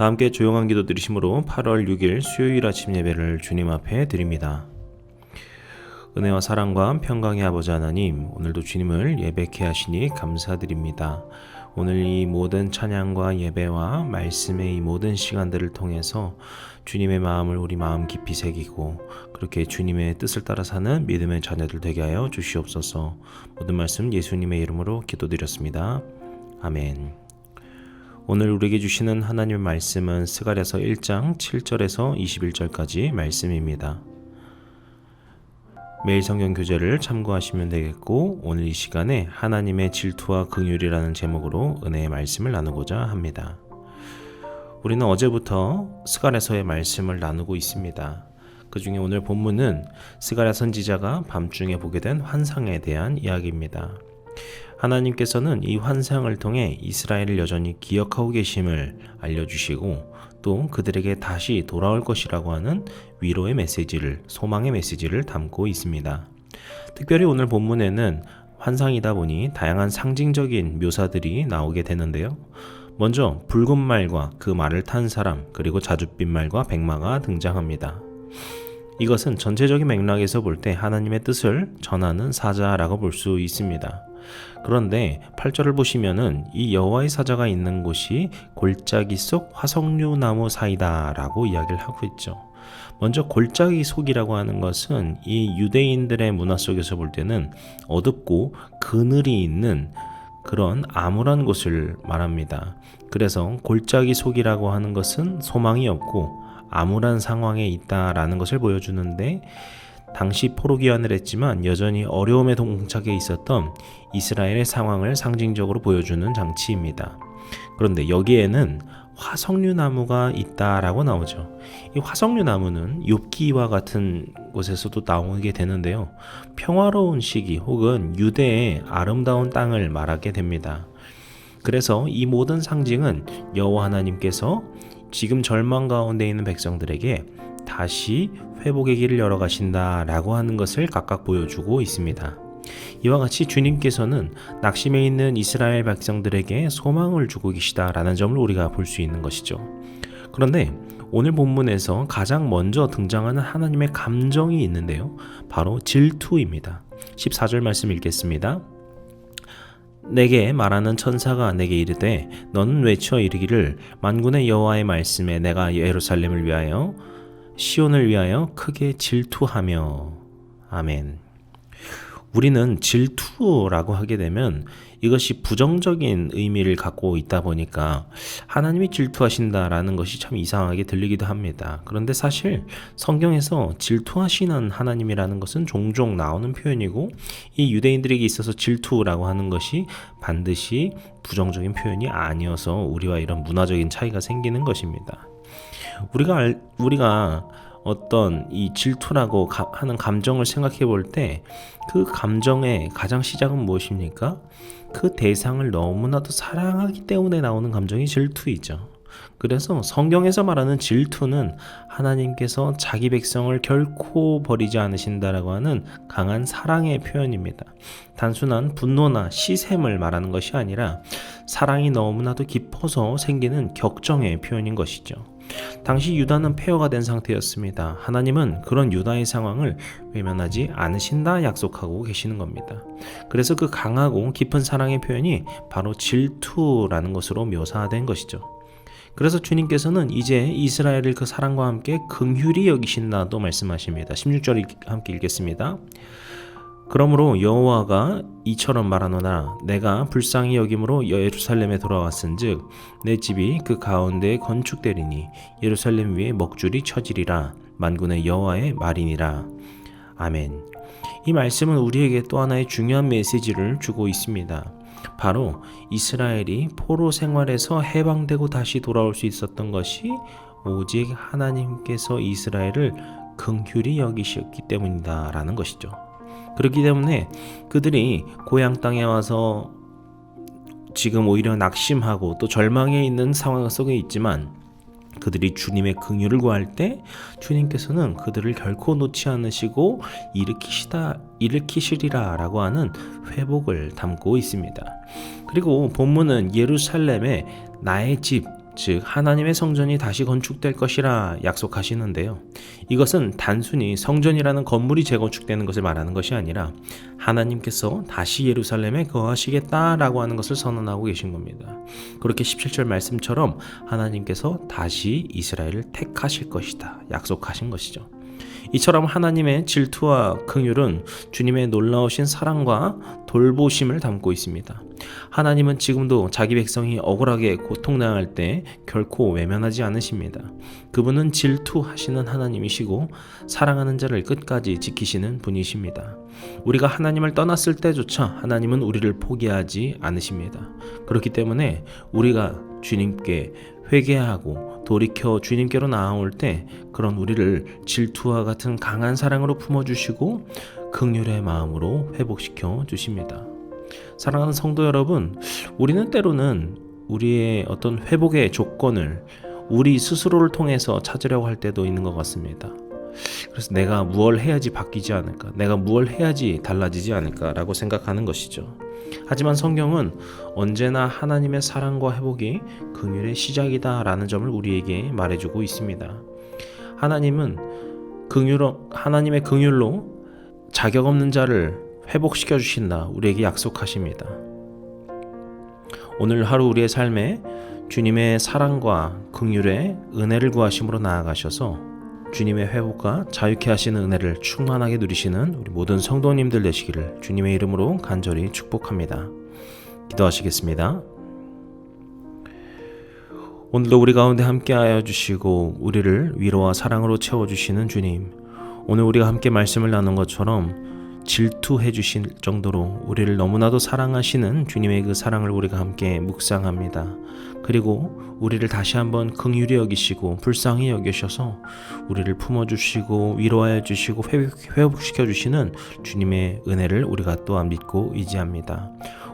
다 함께 조용한 기도 드리심으로 8월 6일 수요일 아침 예배를 주님 앞에 드립니다. 은혜와 사랑과 평강의 아버지 하나님, 오늘도 주님을 예배케 하시니 감사드립니다. 오늘 이 모든 찬양과 예배와 말씀의 이 모든 시간들을 통해서 주님의 마음을 우리 마음 깊이 새기고 그렇게 주님의 뜻을 따라 사는 믿음의 자녀들 되게 하여 주시옵소서. 모든 말씀 예수님의 이름으로 기도드렸습니다. 아멘. 오늘 우리에게 주시는 하나님의 말씀은 스가랴서 1장 7절에서 21절까지 말씀입니다. 매일 성경 교재를 참고하시면 되겠고, 오늘 이 시간에 하나님의 질투와 긍휼이라는 제목으로 은혜의 말씀을 나누고자 합니다. 우리는 어제부터 스가랴서의 말씀을 나누고 있습니다. 그 중에 오늘 본문은 스가랴 선지자가 밤중에 보게 된 환상에 대한 이야기입니다. 하나님께서는 이 환상을 통해 이스라엘을 여전히 기억하고 계심을 알려주시고 또 그들에게 다시 돌아올 것이라고 하는 위로의 메시지를, 소망의 메시지를 담고 있습니다. 특별히 오늘 본문에는 환상이다 보니 다양한 상징적인 묘사들이 나오게 되는데요. 먼저 붉은 말과 그 말을 탄 사람, 그리고 자줏빛 말과 백마가 등장합니다. 이것은 전체적인 맥락에서 볼 때 하나님의 뜻을 전하는 사자라고 볼 수 있습니다. 그런데 8절을 보시면은 이 여호와의 사자가 있는 곳이 골짜기 속 화석류 나무 사이다 라고 이야기를 하고 있죠. 먼저 골짜기 속이라고 하는 것은 이 유대인들의 문화 속에서 볼 때는 어둡고 그늘이 있는 그런 암울한 곳을 말합니다. 그래서 골짜기 속이라고 하는 것은 소망이 없고 암울한 상황에 있다라는 것을 보여주는데, 당시 포로기환을 했지만 여전히 어려움에 동착해 있었던 이스라엘의 상황을 상징적으로 보여주는 장치입니다. 그런데 여기에는 화석류 나무가 있다라고 나오죠. 이 화석류 나무는 욥기와 같은 곳에서도 나오게 되는데요. 평화로운 시기 혹은 유대의 아름다운 땅을 말하게 됩니다. 그래서 이 모든 상징은 여호와 하나님께서 지금 절망 가운데 있는 백성들에게 다시 회복의 길을 열어가신다라고 하는 것을 각각 보여주고 있습니다. 이와 같이 주님께서는 낙심해 있는 이스라엘 백성들에게 소망을 주고 계시다라는 점을 우리가 볼 수 있는 것이죠. 그런데 오늘 본문에서 가장 먼저 등장하는 하나님의 감정이 있는데요. 바로 질투입니다. 14절 말씀 읽겠습니다. 내게 말하는 천사가 내게 이르되 너는 외쳐 이르기를 만군의 여호와의 말씀에 내가 예루살렘을 위하여 시온을 위하여 크게 질투하며. 아멘. 우리는 질투라고 하게 되면 이것이 부정적인 의미를 갖고 있다 보니까 하나님이 질투하신다라는 것이 참 이상하게 들리기도 합니다. 그런데 사실 성경에서 질투하시는 하나님이라는 것은 종종 나오는 표현이고, 이 유대인들에게 있어서 질투라고 하는 것이 반드시 부정적인 표현이 아니어서 우리와 이런 문화적인 차이가 생기는 것입니다. 우리가 어떤 이 질투라고 하는 감정을 생각해 볼 때 그 감정의 가장 시작은 무엇입니까? 그 대상을 너무나도 사랑하기 때문에 나오는 감정이 질투이죠. 그래서 성경에서 말하는 질투는 하나님께서 자기 백성을 결코 버리지 않으신다라고 하는 강한 사랑의 표현입니다. 단순한 분노나 시샘을 말하는 것이 아니라 사랑이 너무나도 깊어서 생기는 격정의 표현인 것이죠. 당시 유다는 폐허가 된 상태였습니다. 하나님은 그런 유다의 상황을 외면하지 않으신다 약속하고 계시는 겁니다. 그래서 그 강하고 깊은 사랑의 표현이 바로 질투라는 것으로 묘사된 것이죠. 그래서 주님께서는 이제 이스라엘을 그 사랑과 함께 긍휼히 여기신다도 말씀하십니다. 16절 함께 읽겠습니다. 그러므로 여호와가 이처럼 말하노라 내가 불쌍히 여김으로 예루살렘에 돌아왔은즉 내 집이 그 가운데에 건축되리니 예루살렘 위에 먹줄이 쳐지리라 만군의 여호와의 말이니라. 아멘. 이 말씀은 우리에게 또 하나의 중요한 메시지를 주고 있습니다. 바로 이스라엘이 포로 생활에서 해방되고 다시 돌아올 수 있었던 것이 오직 하나님께서 이스라엘을 긍휼히 여기셨기 때문이다 라는 것이죠. 그렇기 때문에 그들이 고향 땅에 와서 지금 오히려 낙심하고 또 절망에 있는 상황 속에 있지만 그들이 주님의 긍휼을 구할 때 주님께서는 그들을 결코 놓지 않으시고 일으키시리라 라고 하는 회복을 담고 있습니다. 그리고 본문은 예루살렘에 나의 집, 즉 하나님의 성전이 다시 건축될 것이라 약속하시는데요. 이것은 단순히 성전이라는 건물이 재건축되는 것을 말하는 것이 아니라 하나님께서 다시 예루살렘에 거하시겠다라고 하는 것을 선언하고 계신 겁니다. 그렇게 17절 말씀처럼 하나님께서 다시 이스라엘을 택하실 것이다 약속하신 것이죠. 이처럼 하나님의 질투와 긍휼은 주님의 놀라우신 사랑과 돌보심을 담고 있습니다. 하나님은 지금도 자기 백성이 억울하게 고통당할 때 결코 외면하지 않으십니다. 그분은 질투하시는 하나님이시고 사랑하는 자를 끝까지 지키시는 분이십니다. 우리가 하나님을 떠났을 때조차 하나님은 우리를 포기하지 않으십니다. 그렇기 때문에 우리가 주님께 회개하고 돌이켜 주님께로 나아올 때 그런 우리를 질투와 같은 강한 사랑으로 품어주시고 긍휼의 마음으로 회복시켜 주십니다. 사랑하는 성도 여러분, 우리는 때로는 우리의 어떤 회복의 조건을 우리 스스로를 통해서 찾으려고 할 때도 있는 것 같습니다. 그래서 내가 무엇을 해야지 바뀌지 않을까, 내가 무엇을 해야지 달라지지 않을까라고 생각하는 것이죠. 하지만 성경은 언제나 하나님의 사랑과 회복이 긍휼의 시작이다라는 점을 우리에게 말해주고 있습니다. 하나님은 하나님의 긍휼로 자격 없는 자를 회복시켜 주신다 우리에게 약속하십니다. 오늘 하루 우리의 삶에 주님의 사랑과 긍휼의 은혜를 구하심으로 나아가셔서 주님의 회복과 자유케 하시는 은혜를 충만하게 누리시는 우리 모든 성도님들 되시기를 주님의 이름으로 간절히 축복합니다. 기도하시겠습니다. 오늘도 우리 가운데 함께하여 주시고 우리를 위로와 사랑으로 채워주시는 주님, 오늘 우리가 함께 말씀을 나눈 것처럼 질투해 주실 정도로 우리를 너무나도 사랑하시는 주님의 그 사랑을 우리가 함께 묵상합니다. 그리고 우리를 다시 한번 긍휼히 여기시고 불쌍히 여기셔서 우리를 품어주시고 위로하여 주시고 회복시켜 주시는 주님의 은혜를 우리가 또한 믿고 의지합니다.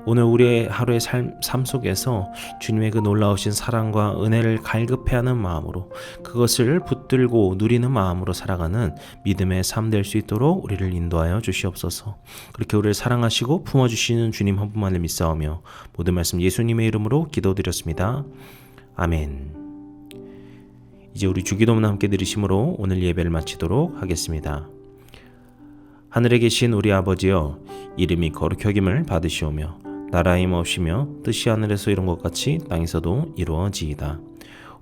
오늘 우리의 하루의 삶 속에서 주님의 그 놀라우신 사랑과 은혜를 갈급해하는 마음으로 그것을 붙들고 누리는 마음으로 살아가는 믿음의 삶 될 수 있도록 우리를 인도하여 주시옵소서. 그렇게 우리를 사랑하시고 품어주시는 주님 한 분만을 믿사오며 모든 말씀 예수님의 이름으로 기도드렸습니다. 아멘. 이제 우리 주기도문 함께 드리심으로 오늘 예배를 마치도록 하겠습니다. 하늘에 계신 우리 아버지여, 이름이 거룩히 여김을 받으시오며 나라의 임하옵시며 뜻이 하늘에서 이룬 것 같이 땅에서도 이루어지이다.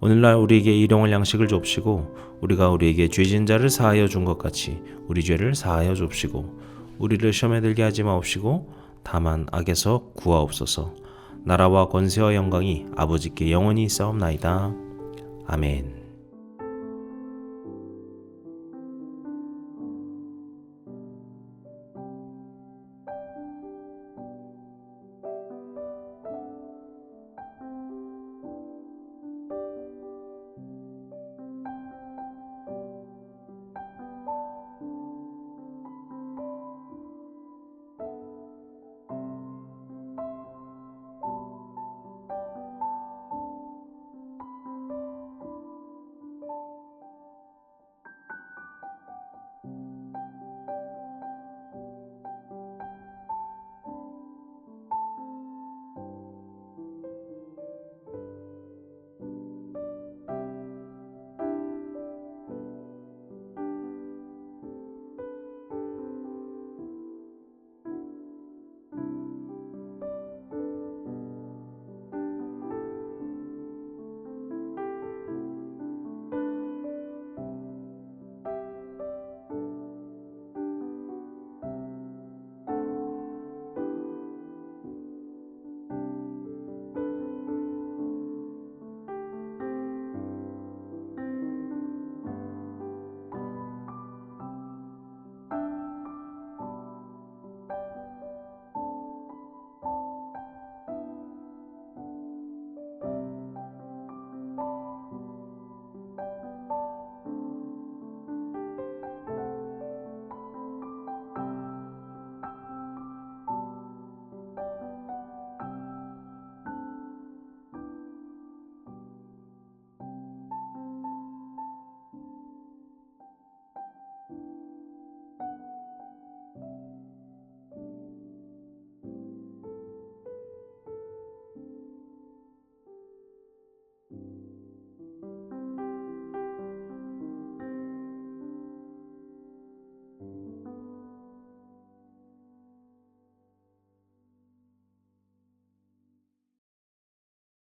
오늘날 우리에게 일용할 양식을 줍시고 우리가 우리에게 죄진 자를 사하여 준 것 같이 우리 죄를 사하여 줍시고 우리를 시험에 들게 하지 마옵시고 다만 악에서 구하옵소서. 나라와 권세와 영광이 아버지께 영원히 있사옵나이다. 아멘.